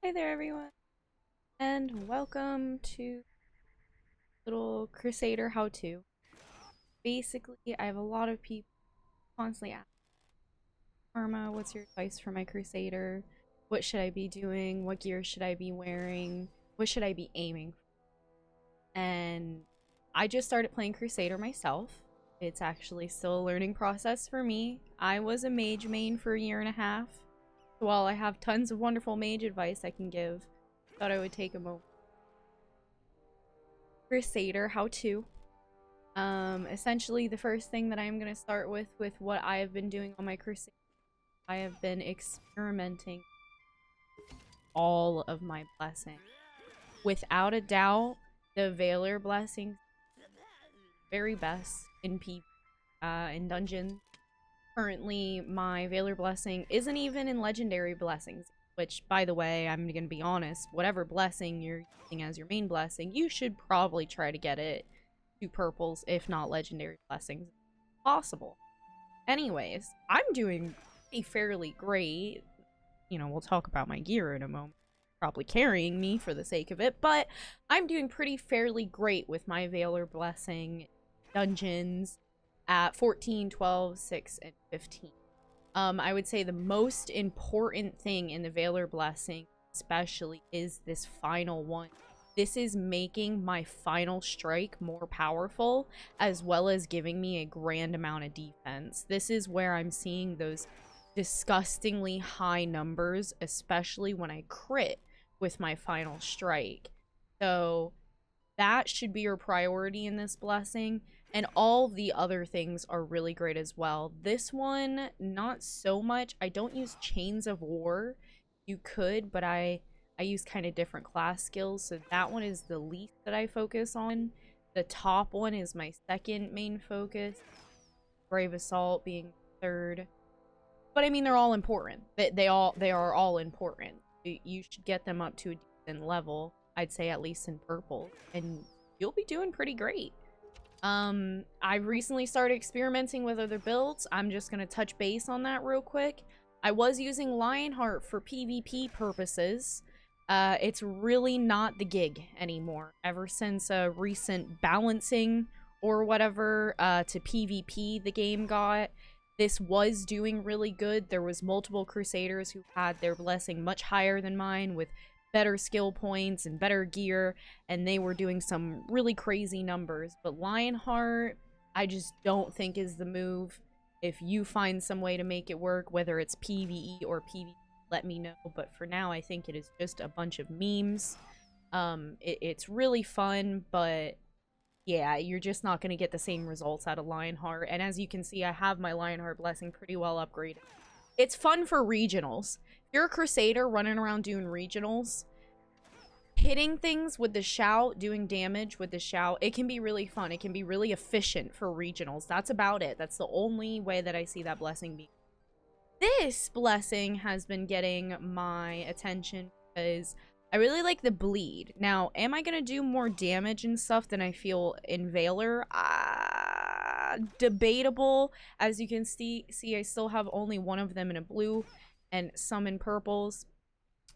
Hey there, everyone, and welcome to little Crusader how-to. Basically, I have a lot of people constantly ask, Karma, what's your advice for my Crusader? What should I be doing? What gear should I be wearing? What should I be aiming for? And I just started playing Crusader myself. It's actually still a learning process for me. I was a mage main for a year and a half. So while I have tons of wonderful mage advice I can give, thought I would take a moment. Crusader how to. Essentially the first thing that I'm gonna start with what I have been doing on my Crusader, I have been experimenting all of my blessings. Without a doubt, the Veiler blessings very best in in dungeons. Currently, my Veiler blessing isn't even in legendary blessings, which, by the way, I'm gonna be honest, whatever blessing you're using as your main blessing, you should probably try to get it to purples, if not legendary blessings, if possible. Anyways, I'm doing fairly great. You know, we'll talk about my gear in a moment. Probably carrying me for the sake of it, but I'm doing fairly great with my Veiler blessing dungeons at 14, 12, 6, and 15. I would say the most important thing in the Veiler blessing especially is this final one. This is making my final strike more powerful, as well as giving me a grand amount of defense. This is where I'm seeing those disgustingly high numbers, especially when I crit with my final strike. So that should be your priority in this blessing, and all the other things are really great as well. This one, not so much. I don't use Chains of War. You could, but I use kind of different class skills, so that one is the least that I focus on. The top one is my second main focus, Brave Assault being third. But I mean, they're all important. They are all important. You should get them up to a decent level, I'd say at least in purple, and you'll be doing pretty great. I've recently started experimenting with other builds. I'm just gonna touch base on that real quick. I was using Lionheart for PvP purposes. It's really not the gig anymore. Ever since a recent balancing or whatever to PvP the game got, this was doing really good. There was multiple Crusaders who had their blessing much higher than mine with better skill points and better gear, and they were doing some really crazy numbers. But Lionheart, I just don't think is the move. If you find some way to make it work, whether it's PvE or PvP, let me know. But for now, I think it is just a bunch of memes. It's really fun, but yeah, you're just not going to get the same results out of Lionheart. And as you can see, I have my Lionheart blessing pretty well upgraded. It's fun for regionals. If you're a Crusader running around doing regionals, hitting things with the shout, doing damage with the shout, it can be really fun. It can be really efficient for regionals. That's about it. That's the only way that I see that blessing being. This blessing has been getting my attention because I really like the bleed. Now, am I going to do more damage and stuff than I feel in Veiler? Debatable. As you can see, I still have only one of them in a blue and some in purples.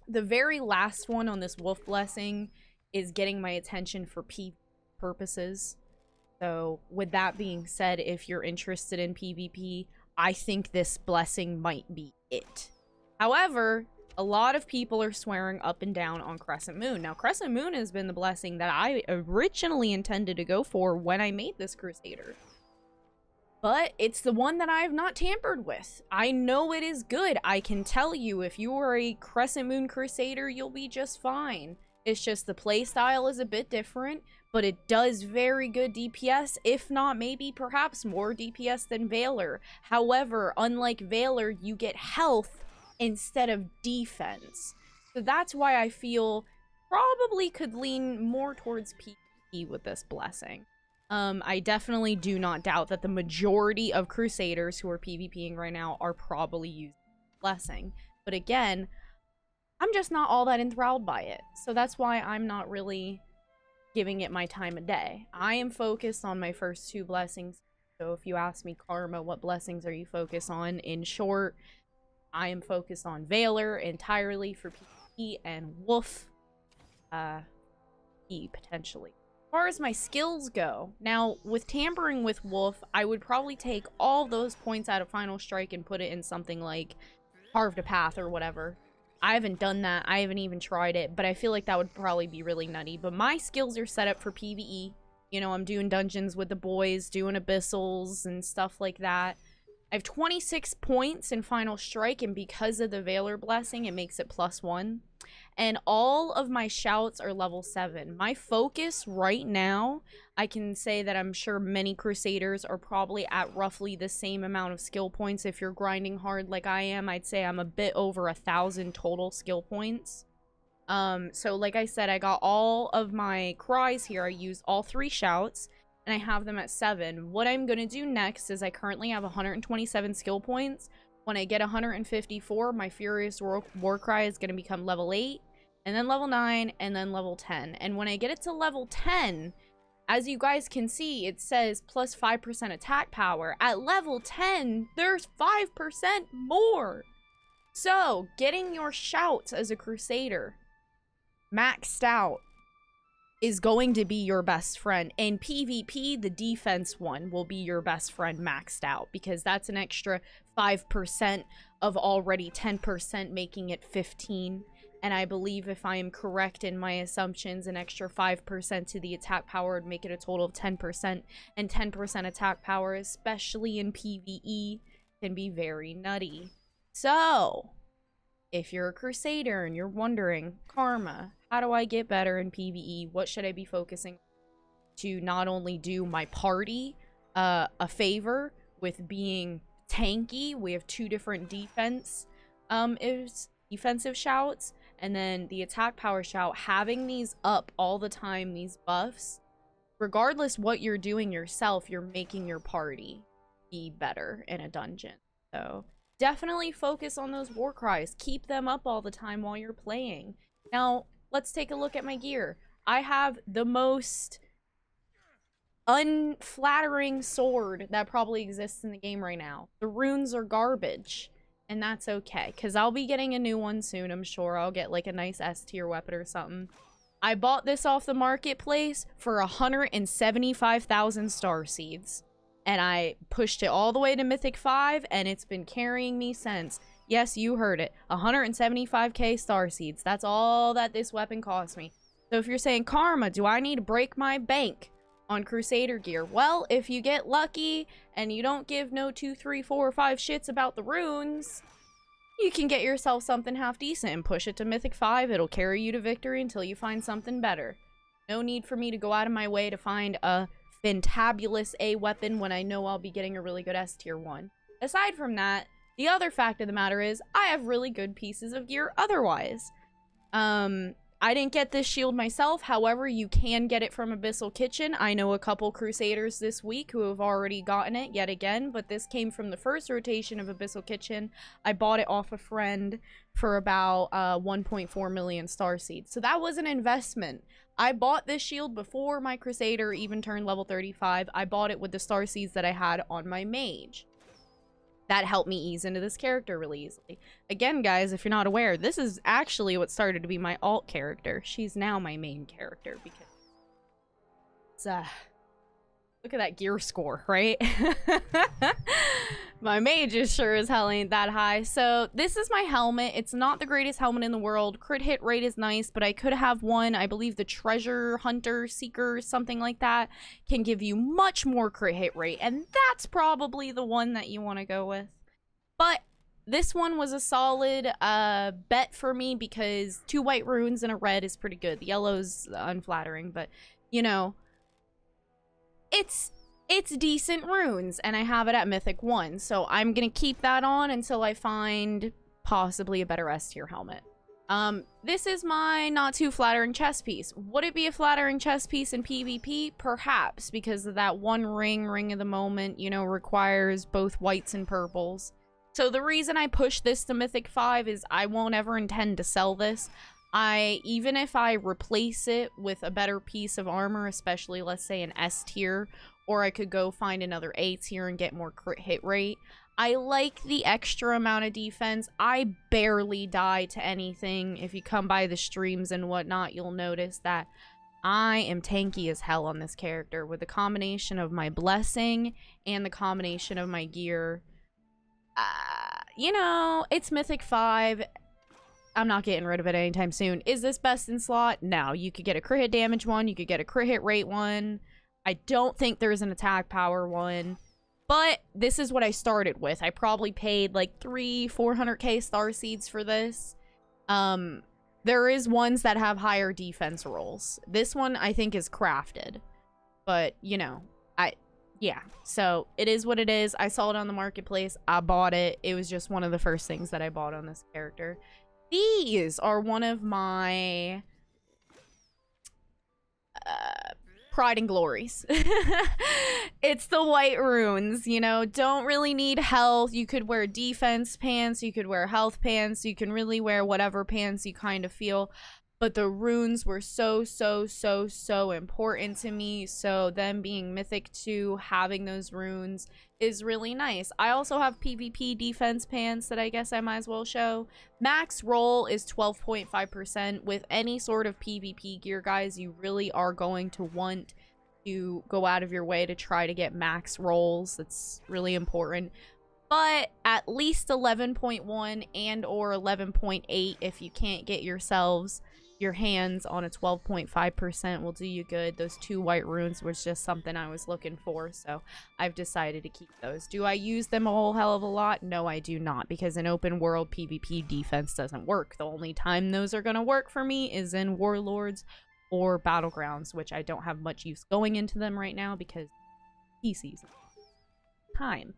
The very last one on this wolf blessing is getting my attention for PvP purposes. So with that being said, if you're interested in PvP, I think this blessing might be it. However, a lot of people are swearing up and down on Crescent Moon. Now, Crescent Moon has been the blessing that I originally intended to go for when I made this Crusader. But it's the one that I have not tampered with. I know it is good. I can tell you, if you are a Crescent Moon Crusader, you'll be just fine. It's just the playstyle is a bit different, but it does very good DPS, if not maybe perhaps more DPS than Veiler. However, unlike Veiler, you get health instead of defense. So that's why I feel probably could lean more towards PvP with this blessing. I definitely do not doubt that the majority of Crusaders who are PvPing right now are probably using blessing. But again, I'm just not all that enthralled by it. So that's why I'm not really giving it my time of day. I am focused on my first two blessings. So if you ask me, Karma, what blessings are you focused on? In short, I am focused on Veiler entirely for PvP. PvE and Wolf potentially. As far as my skills go, now with tampering with Wolf, I would probably take all those points out of Final Strike and put it in something like Carved a Path or whatever. I haven't done that. I haven't even tried it, but I feel like that would probably be really nutty. But my skills are set up for PvE. You know, I'm doing dungeons with the boys, doing abyssals and stuff like that. I have 26 points in Final Strike, and because of the Valor Blessing, it makes it +1. And all of my shouts are level 7. My focus right now, I can say that I'm sure many Crusaders are probably at roughly the same amount of skill points. If you're grinding hard like I am, I'd say I'm a bit over 1,000 total skill points. So like I said, I got all of my cries here. I used all 3 shouts, and I have them at 7. What I'm going to do next is I currently have 127 skill points. When I get 154, my Furious Warcry is going to become level 8, and then level 9, and then level 10. And when I get it to level 10, as you guys can see, it says plus 5% attack power. At level 10, there's 5% more. So, getting your shouts as a Crusader maxed out is going to be your best friend. In PvP, the defense one will be your best friend maxed out, because that's an extra 5% of already 10%, making it 15. And I believe, if I am correct in my assumptions, an extra 5% to the attack power would make it a total of 10%. And 10% attack power, especially in PvE, can be very nutty. So, if you're a Crusader and you're wondering, Karma, how do I get better in PvE? What should I be focusing on to not only do my party a favor with being tanky? We have 2 different defensive shouts, and then the attack power shout. Having these up all the time, these buffs, regardless what you're doing yourself, you're making your party be better in a dungeon. So definitely focus on those war cries. Keep them up all the time while you're playing. Now, let's take a look at my gear. I have the most unflattering sword that probably exists in the game right now. The runes are garbage, and that's okay, because I'll be getting a new one soon, I'm sure. I'll get like a nice S tier weapon or something. I bought this off the marketplace for 175,000 star seeds. And I pushed it all the way to Mythic 5, and it's been carrying me since. Yes, you heard it. 175k star seeds. That's all that this weapon cost me. So if you're saying, Karma, do I need to break my bank on Crusader gear? Well, if you get lucky and you don't give no 2, 3, 4, or 5 shits about the runes, you can get yourself something half decent and push it to Mythic 5. It'll carry you to victory until you find something better. No need for me to go out of my way to find a fantabulous A weapon when I know I'll be getting a really good S tier one. Aside from that, the other fact of the matter is I have really good pieces of gear otherwise. I didn't get this shield myself, however, you can get it from Abyssal Kitchen. I know a couple Crusaders this week who have already gotten it yet again, but this came from the first rotation of Abyssal Kitchen. I bought it off a friend for about 1.4 million star seeds. So that was an investment. I bought this shield before my Crusader even turned level 35. I bought it with the star seeds that I had on my mage. That helped me ease into this character really easily. Again, guys, if you're not aware, this is actually what started to be my alt character. She's now my main character because it's, look at that gear score, right? My mage is sure as hell ain't that high. So this is my helmet. It's not the greatest helmet in the world. Crit hit rate is nice, but I could have one. I believe the Treasure Hunter Seeker, something like that, can give you much more crit hit rate. And that's probably the one that you want to go with. But this one was a solid bet for me because 2 white runes and a red is pretty good. The yellow's unflattering, but, you know, it's decent runes, and I have it at Mythic 1, so I'm gonna keep that on until I find possibly a better S tier helmet. This is my not too flattering chest piece. Would it be a flattering chest piece in PvP? Perhaps, because of that one ring of the moment, you know, requires both whites and purples. So the reason I push this to Mythic 5 is I won't ever intend to sell this. Even if I replace it with a better piece of armor, especially let's say an S tier, or I could go find another A tier and get more crit hit rate, I like the extra amount of defense. I barely die to anything. If you come by the streams and whatnot, you'll notice that I am tanky as hell on this character with the combination of my blessing and the combination of my gear. You know, it's Mythic 5. I'm not getting rid of it anytime soon. Is this best in slot? No. You could get a crit hit damage one. You could get a crit hit rate one. I don't think there's an attack power one. But this is what I started with. I probably paid like 400k star seeds for this. There is ones that have higher defense rolls. This one I think is crafted. But, you know, yeah. So it is what it is. I saw it on the marketplace. I bought it. It was just one of the first things that I bought on this character. These are one of my pride and glories. It's the white runes, you know, don't really need health. You could wear defense pants, you could wear health pants, you can really wear whatever pants you kind of feel. But the runes were so important to me. So them being Mythic 2, having those runes is really nice. I also have PvP defense pants that I guess I might as well show. Max roll is 12.5%. With any sort of PvP gear, guys, you really are going to want to go out of your way to try to get max rolls. That's really important. But at least 11.1 and or 11.8 if you can't get your hands on a 12.5% will do you good. Those 2 white runes was just something I was looking for, so I've decided to keep those. Do I use them a whole hell of a lot? No, I do not, because in open world PvP defense doesn't work. The only time those are going to work for me is in Warlords or Battlegrounds, which I don't have much use going into them right now because PCs time.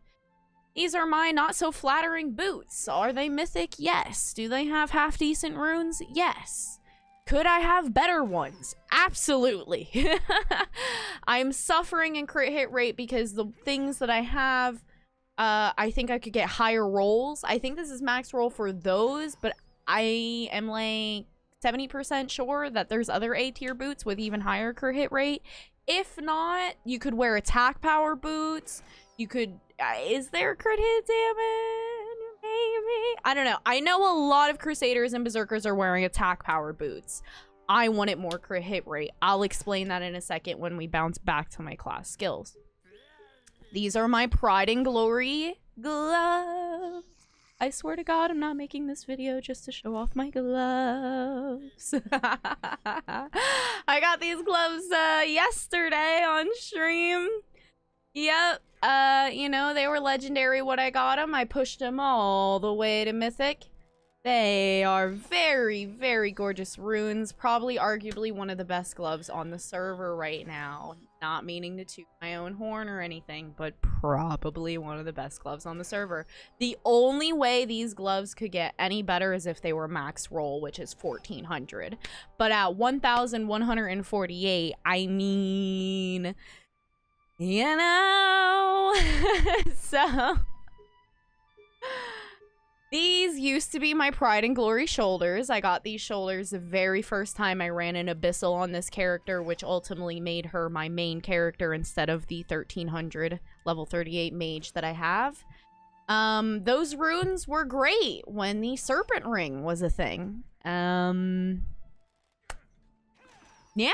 These are my not so flattering boots. Are they mythic? Yes. Do they have half decent runes? Yes. Could I have better ones? Absolutely. I'm suffering in crit hit rate because the things that I have, I think I could get higher rolls. I think this is max roll for those, but I am like 70% sure that there's other A tier boots with even higher crit hit rate. If not, you could wear attack power boots. You could, is there crit hit damage? Maybe. I don't know. I know a lot of Crusaders and Berserkers are wearing attack power boots. I wanted more crit hit rate. I'll explain that in a second when we bounce back to my class skills. These are my pride and glory gloves. I swear to God, I'm not making this video just to show off my gloves. I got these gloves yesterday on stream. Yep. You know, they were legendary when I got them. I pushed them all the way to Mythic. They are very gorgeous runes. Probably arguably one of the best gloves on the server right now. Not meaning to toot my own horn or anything, but probably one of the best gloves on the server. The only way these gloves could get any better is if they were max roll, which is 1400. But at 1148, I mean, you know. So these used to be my pride and glory shoulders. I got these shoulders the very first time I ran an abyssal on this character, which ultimately made her my main character instead of the 1300 level 38 mage that I have. Those runes were great when the serpent ring was a thing. Yeah.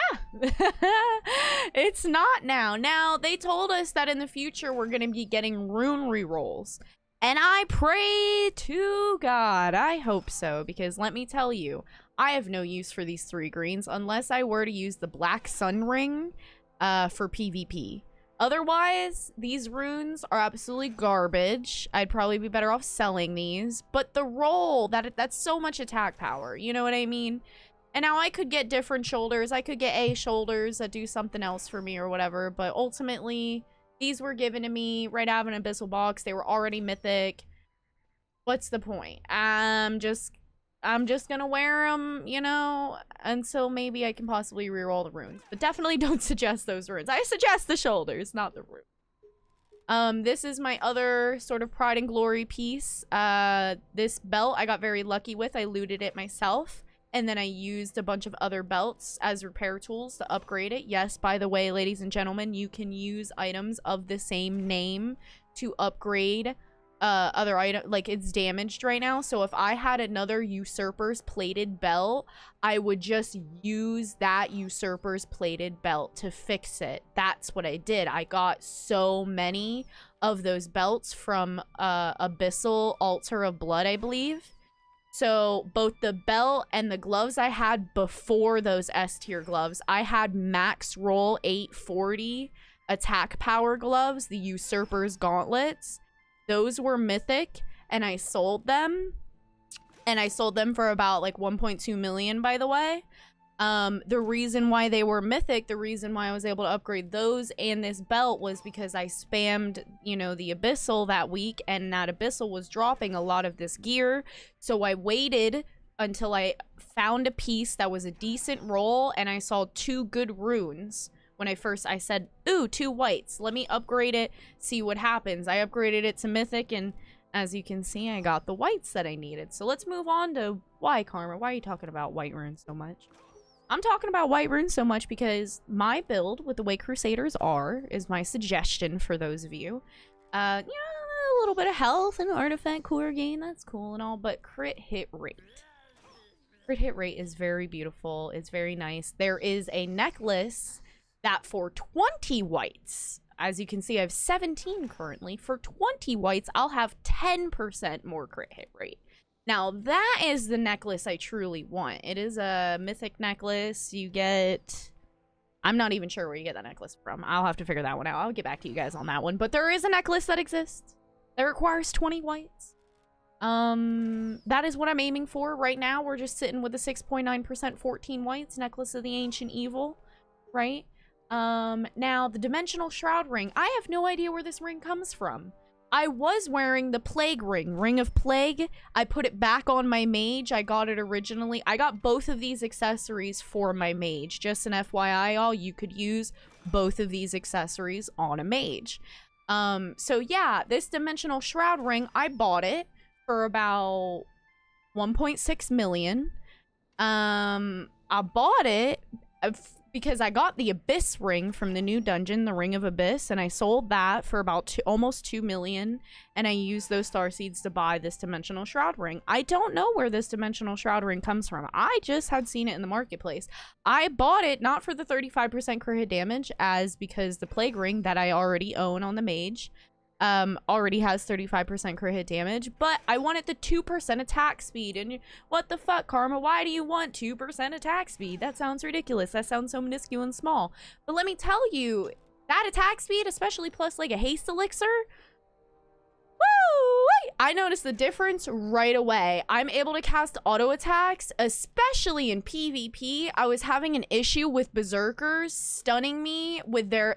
It's not now. Now, they told us that in the future we're going to be getting rune rerolls. And I pray to God, I hope so, because let me tell you, I have no use for these 3 greens unless I were to use the Black Sun Ring for PvP. Otherwise, these runes are absolutely garbage. I'd probably be better off selling these. But the roll, that's so much attack power, you know what I mean? And now I could get different shoulders. I could get A shoulders that do something else for me or whatever, but ultimately these were given to me right out of an abyssal box. They were already mythic. What's the point? I'm just gonna wear them, you know, until maybe I can possibly reroll the runes. But definitely don't suggest those runes. I suggest the shoulders, not the runes. This is my other sort of pride and glory piece. This belt I got very lucky with. I looted it myself. And then I used a bunch of other belts as repair tools to upgrade it. Yes, by the way, ladies and gentlemen, you can use items of the same name to upgrade other item, like it's damaged right now. So if I had another Usurper's plated belt, I would just use that Usurper's plated belt to fix it. That's what I did. I got so many of those belts from Abyssal Altar of Blood, I believe. So both the belt and the gloves I had before those S tier gloves, I had max roll 840 attack power gloves, the Usurper's gauntlets. Those were mythic, and I sold them. And I sold them for about like 1.2 million, by the way. The reason why they were mythic, the reason why I was able to upgrade those and this belt was because I spammed, you know, the Abyssal that week, and that Abyssal was dropping a lot of this gear. So I waited until I found a piece that was a decent roll, and I saw 2 good runes. When I said, ooh, 2 whites. Let me upgrade it, see what happens. I upgraded it to mythic, and as you can see, I got the whites that I needed. So let's move on to why, Karma. Why are you talking about white runes so much? I'm talking about white runes so much because my build with the way Crusaders are is my suggestion for those of you. You know, a little bit of health and artifact core gain, that's cool and all, but crit hit rate. Crit hit rate is very beautiful. It's very nice. There is a necklace that for 20 whites, as you can see, I have 17 currently. For 20 whites, I'll have 10% more crit hit rate. Now, that is the necklace I truly want. It is a mythic necklace. You get... I'm not even sure where you get that necklace from. I'll have to figure that one out. I'll get back to you guys on that one. But there is a necklace that exists that requires 20 whites. That is what I'm aiming for right now. We're just sitting with a 6.9% 14 whites. Necklace of the Ancient Evil, right? Now, the Dimensional Shroud ring. I have no idea where this ring comes from. I was wearing the Plague ring, Ring of Plague. I put it back on my mage. I got it originally. I got both of these accessories for my mage. Just an FYI, all, you could use both of these accessories on a mage. So yeah, this Dimensional Shroud ring, I bought it for about 1.6 million. I bought it because I got the Abyss ring from the new dungeon, the Ring of Abyss, and I sold that for about almost 2 million, and I used those star seeds to buy this Dimensional Shroud ring. I don't know where this Dimensional Shroud ring comes from. I just had seen it in the marketplace. I bought it not for the 35% crit hit damage, as because the Plague ring that I already own on the mage already has 35% crit hit damage, but I wanted the 2% attack speed. And what the fuck, Karma? Why do you want 2% attack speed? That sounds ridiculous. That sounds so minuscule and small. But let me tell you, that attack speed, especially plus like a haste elixir, woo! I noticed the difference right away. I'm able to cast auto attacks, especially in PvP. I was having an issue with berserkers stunning me with their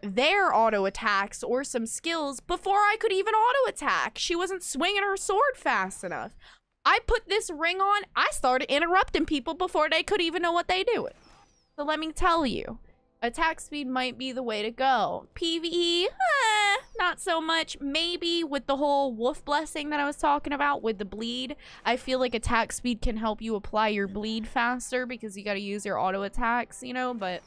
auto attacks or some skills before I could even auto attack. She wasn't swinging her sword fast enough. I put this ring on, I started interrupting people before they could even know what they do. So let me tell you, attack speed might be the way to go. PvE, not so much. Maybe with the whole wolf blessing that I was talking about with the bleed, I feel like attack speed can help you apply your bleed faster because you got to use your auto attacks, you know, but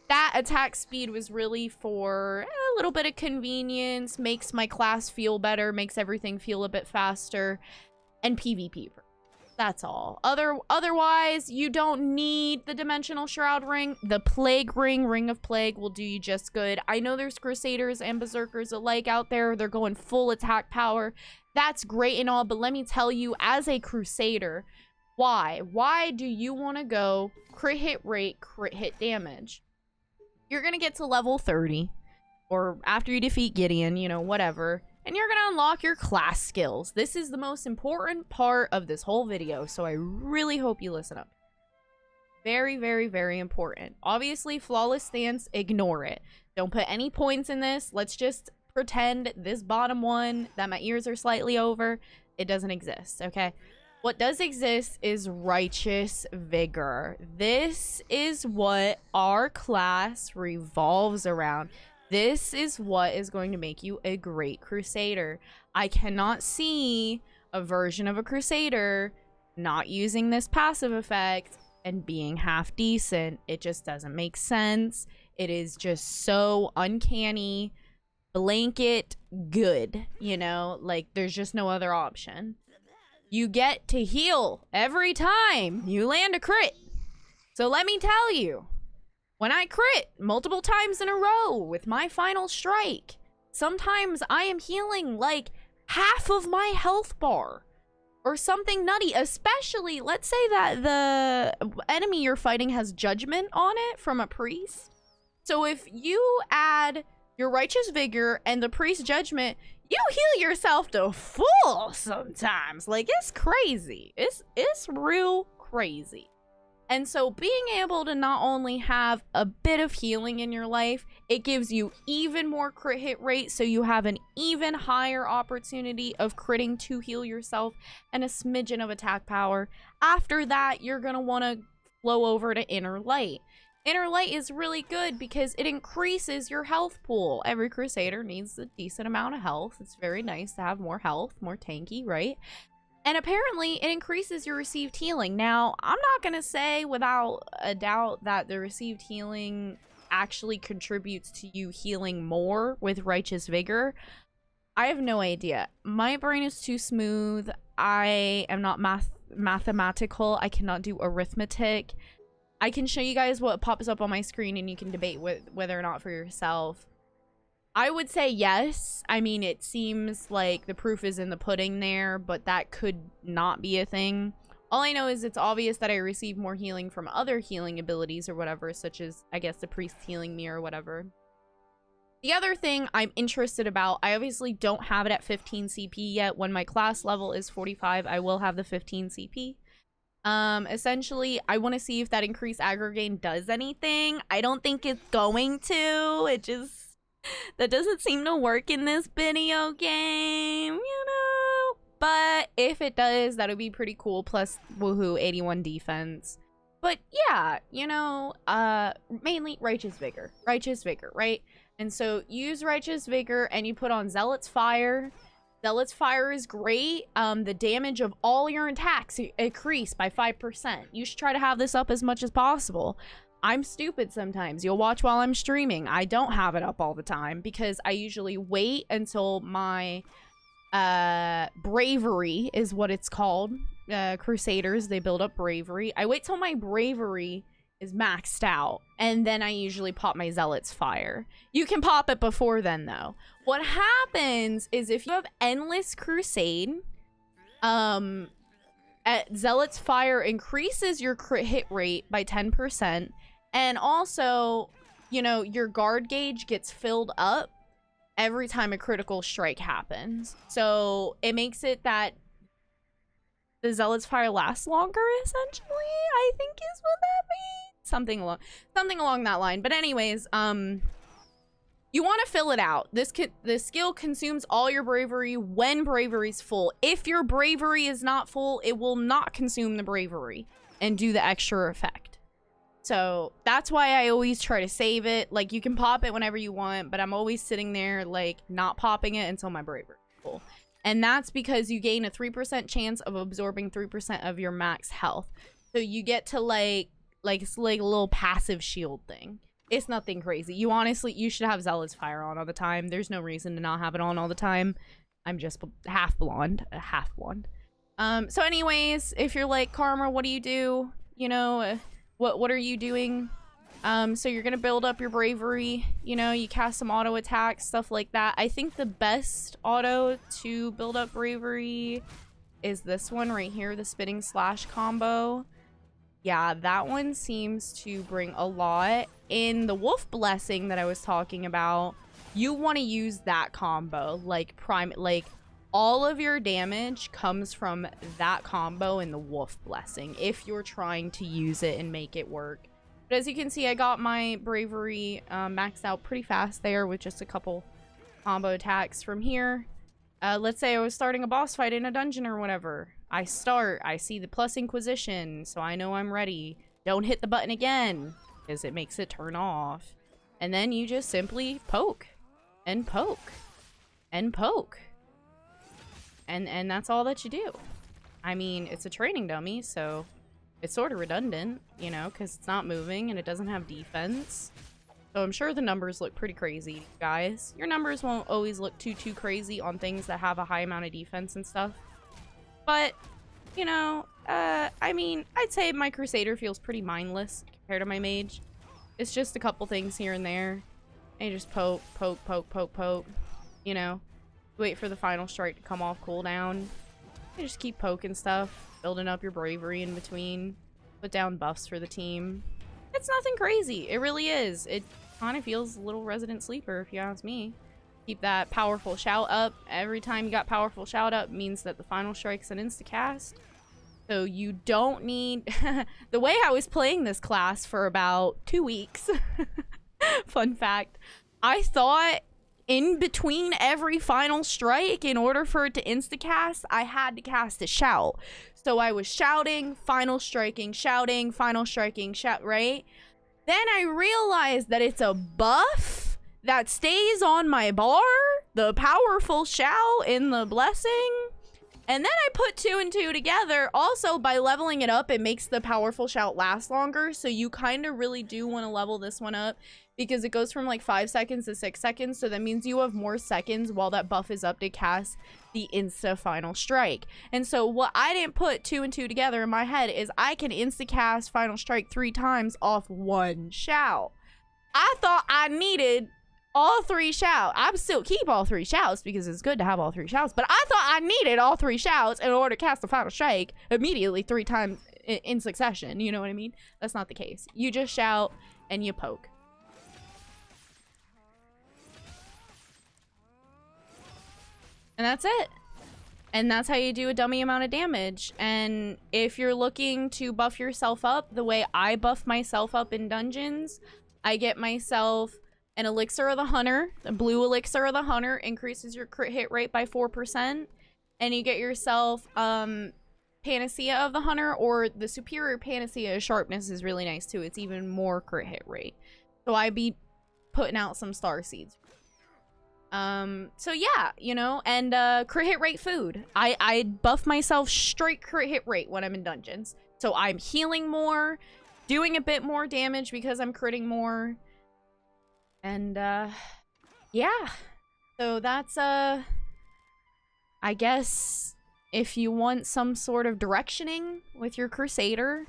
that attack speed was really for a little bit of convenience, makes my class feel better, makes everything feel a bit faster, and PvP. That's all. Otherwise, you don't need the Dimensional Shroud ring. The Plague ring, Ring of Plague, will do you just good. I know there's Crusaders and Berserkers alike out there. They're going full attack power. That's great and all, but let me tell you, as a Crusader, why? Why do you want to go crit hit rate, crit hit damage? You're going to get to level 30, or after you defeat Gideon, you know, whatever. And you're going to unlock your class skills. This is the most important part of this whole video, so I really hope you listen up. Very, very, very important. Obviously, Flawless Stance, ignore it. Don't put any points in this. Let's just pretend this bottom one, that my ears are slightly over, it doesn't exist, okay? What does exist is Righteous Vigor. This is what our class revolves around. This is what is going to make you a great Crusader. I cannot see a version of a Crusader not using this passive effect and being half decent. It just doesn't make sense. It is just so uncanny. blanket good, you know? Like, there's just no other option. You get to heal every time you land a crit. So let me tell you, when I crit multiple times in a row with my final strike, sometimes I am healing like half of my health bar or something nutty, especially let's say that the enemy you're fighting has judgment on it from a priest. So if you add your righteous vigor and the priest judgment, you heal yourself to full sometimes. Like, it's crazy. It's real crazy. And so being able to not only have a bit of healing in your life, it gives you even more crit hit rate, so you have an even higher opportunity of critting to heal yourself and a smidgen of attack power. After that, you're going to want to flow over to Inner Light. Inner Light is really good because it increases your health pool. Every Crusader needs a decent amount of health. It's very nice to have more health, more tanky, right? And apparently, it increases your received healing. Now, I'm not going to say without a doubt that the received healing actually contributes to you healing more with Righteous Vigor. I have no idea. My brain is too smooth. I am not mathematical. I cannot do arithmetic. I can show you guys what pops up on my screen and you can debate whether or not for yourself. I would say yes. I mean, it seems like the proof is in the pudding there, but that could not be a thing. All I know is it's obvious that I receive more healing from other healing abilities or whatever, such as, I guess, the priest healing me or whatever. The other thing I'm interested about, I obviously don't have it at 15 CP yet. When my class level is 45, I will have the 15 CP. Essentially, I want to see if that increased aggro gain does anything. I don't think it's going to. It just... that doesn't seem to work in this video game, you know? But if it does, that would be pretty cool. Plus, woohoo, 81 defense. But yeah, you know, mainly Righteous Vigor. Righteous Vigor, right? And so use Righteous Vigor and you put on Zealot's Fire. Zealot's Fire is great. The damage of all your attacks increase by 5%. You should try to have this up as much as possible. I'm stupid sometimes. You'll watch while I'm streaming. I don't have it up all the time because I usually wait until my bravery is what it's called. Crusaders, they build up bravery. I wait till my bravery is maxed out and then I usually pop my Zealot's Fire. You can pop it before then though. What happens is if you have Endless Crusade, Zealot's Fire increases your crit hit rate by 10%. And also, you know, your guard gauge gets filled up every time a critical strike happens. So it makes it that the Zealot's Fire lasts longer, essentially, I think is what that means. Something along that line. But anyways, you want to fill it out. This skill consumes all your bravery when bravery's full. If your bravery is not full, it will not consume the bravery and do the extra effect. So that's why I always try to save it. Like, you can pop it whenever you want, but I'm always sitting there, like, not popping it until my bravery is full. And that's because you gain a 3% chance of absorbing 3% of your max health. So you get to, it's like a little passive shield thing. It's nothing crazy. You should have Zealot's Fire on all the time. There's no reason to not have it on all the time. I'm just half blonde. So anyways, if you're like, Karma, what do you do? You know, what are you doing? So you're gonna build up your bravery, you know, you cast some auto attacks, stuff like that. I think the best auto to build up bravery is this one right here, the Spitting Slash combo. Yeah, that one seems to bring a lot. In the Wolf Blessing that I was talking about, you want to use that combo, like all of your damage comes from that combo in the Wolf Blessing if you're trying to use it and make it work. But as you can see, I got my bravery maxed out pretty fast there with just a couple combo attacks from here. Let's say I was starting a boss fight in a dungeon or whatever. I see the plus Inquisition, so I know I'm ready. Don't hit the button again, because it makes it turn off. And then you just simply poke, and poke, and poke. And that's all that you do. I mean, it's a training dummy, so it's sort of redundant, you know, because it's not moving and it doesn't have defense. So I'm sure the numbers look pretty crazy, guys. Your numbers won't always look too crazy on things that have a high amount of defense and stuff. But, you know, I mean, I'd say my Crusader feels pretty mindless compared to my Mage. It's just a couple things here and there. And you just poke, poke, poke, poke, poke. You know, wait for the final strike to come off cooldown. You just keep poking stuff, building up your bravery in between. Put down buffs for the team. It's nothing crazy. It really is. It kind of feels a little Resident Sleeper, if you ask me. Keep that powerful shout up. Every time you got powerful shout up means that the final strike's an insta-cast. So you don't need... The way I was playing this class for about 2 weeks, fun fact, I thought in between every final strike, in order for it to insta-cast, I had to cast a shout. So I was shouting, final striking, shouting, final striking, shout, right? Then I realized that it's a buff that stays on my bar, the powerful shout in the blessing. And then I put 2 and 2 together. Also, by leveling it up, it makes the powerful shout last longer. So you kind of really do want to level this one up because it goes from like 5 seconds to 6 seconds. So that means you have more seconds while that buff is up to cast the insta final strike. And so what I didn't put 2 and 2 together in my head is I can insta cast final strike 3 times off 1 shout. I thought I needed all 3 shouts. I still keep all 3 shouts because it's good to have all 3 shouts, but I thought I needed all 3 shouts in order to cast the final strike immediately 3 times in succession. You know what I mean? That's not the case. You just shout and you poke. And that's it. And that's how you do a dummy amount of damage. And if you're looking to buff yourself up the way I buff myself up in dungeons, I get myself an Elixir of the Hunter. The blue Elixir of the Hunter increases your crit hit rate by 4%. And you get yourself Panacea of the Hunter, or the Superior Panacea of Sharpness is really nice too. It's even more crit hit rate. So I be putting out some star seeds. So yeah, you know, and crit hit rate food. I buff myself straight crit hit rate when I'm in dungeons. So I'm healing more, doing a bit more damage because I'm critting more. And yeah. So that's I guess if you want some sort of directioning with your Crusader,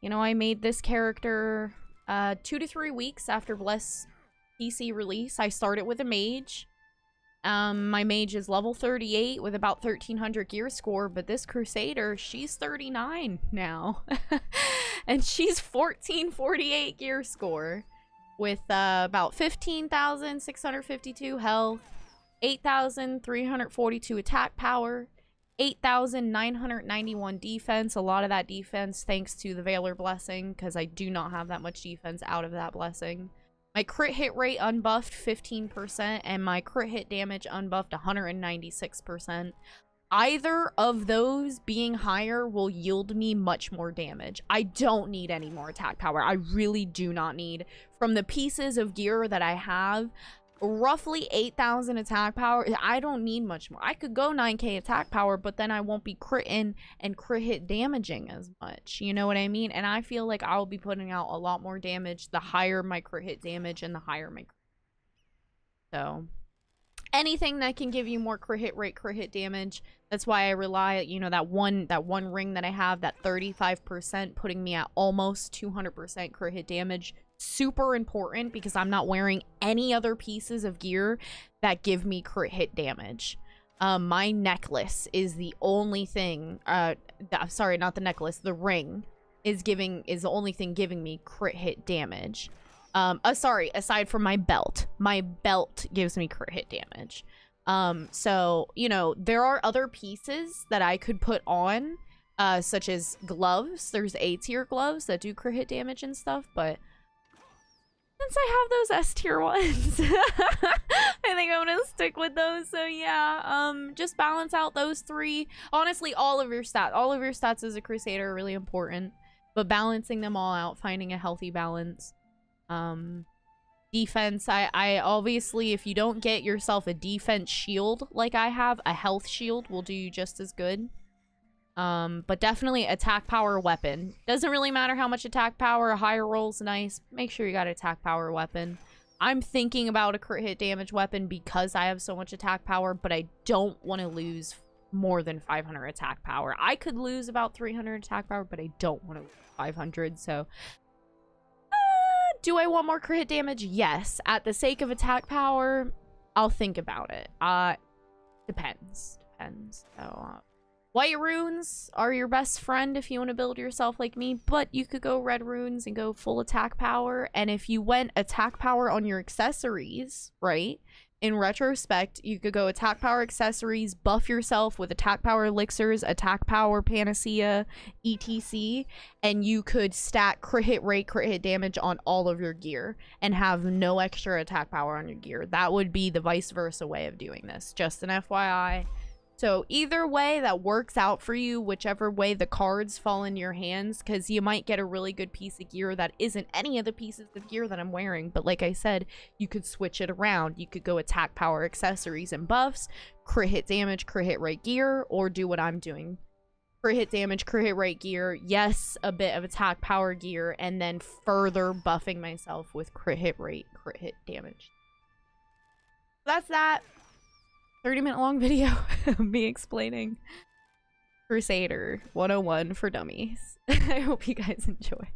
you know, I made this character 2 to 3 weeks after Bless PC release. I started with a mage. My mage is level 38 with about 1300 gear score, but this Crusader, she's 39 now. And she's 1448 gear score with about 15,652 health, 8,342 attack power, 8,991 defense. A lot of that defense thanks to the Valor Blessing, because I do not have that much defense out of that blessing. My crit hit rate unbuffed 15%, and my crit hit damage unbuffed 196%. Either of those being higher will yield me much more damage. I don't need any more attack power. I really do not need. From the pieces of gear that I have, roughly 8,000 attack power. I don't need much more. I could go 9k attack power, but then I won't be critting and crit hit damaging as much. You know what I mean? And I feel like I'll be putting out a lot more damage the higher my crit hit damage and the higher my crit. So anything that can give you more crit hit rate, crit hit damage. That's why I rely, you know, that one ring that I have, that 35%, putting me at almost 200% crit hit damage. Super important because I'm not wearing any other pieces of gear that give me crit hit damage. My necklace is the only thing, sorry, not the necklace, the ring is the only thing giving me crit hit damage. Sorry, aside from my belt gives me crit hit damage. So, you know, there are other pieces that I could put on, such as gloves. There's A tier gloves that do crit hit damage and stuff, but since I have those S tier ones, I think I'm gonna stick with those. So yeah, just balance out those 3. Honestly, all of your stats as a Crusader are really important, but balancing them all out, finding a healthy balance. Defense, I obviously, if you don't get yourself a defense shield like I have, a health shield will do you just as good. But definitely attack power weapon. Doesn't really matter how much attack power, a higher roll's nice. Make sure you got attack power weapon. I'm thinking about a crit hit damage weapon because I have so much attack power, but I don't want to lose more than 500 attack power. I could lose about 300 attack power, but I don't want to lose 500, so... do I want more crit hit damage? Yes. At the sake of attack power, I'll think about it. Depends. So, white runes are your best friend if you want to build yourself like me, but you could go red runes and go full attack power. And if you went attack power on your accessories, right? In retrospect, you could go attack power accessories, buff yourself with attack power elixirs, attack power panacea, etc. And you could stack crit hit rate, crit hit damage on all of your gear and have no extra attack power on your gear. That would be the vice versa way of doing this. Just an FYI. So either way that works out for you, whichever way the cards fall in your hands, because you might get a really good piece of gear that isn't any of the pieces of gear that I'm wearing. But like I said, you could switch it around. You could go attack power accessories and buffs, crit hit damage, crit hit rate gear, or do what I'm doing. Crit hit damage, crit hit rate gear, yes, a bit of attack power gear, and then further buffing myself with crit hit rate, crit hit damage. That's that. 30-minute long video of me explaining Crusader 101 for dummies. I hope you guys enjoy.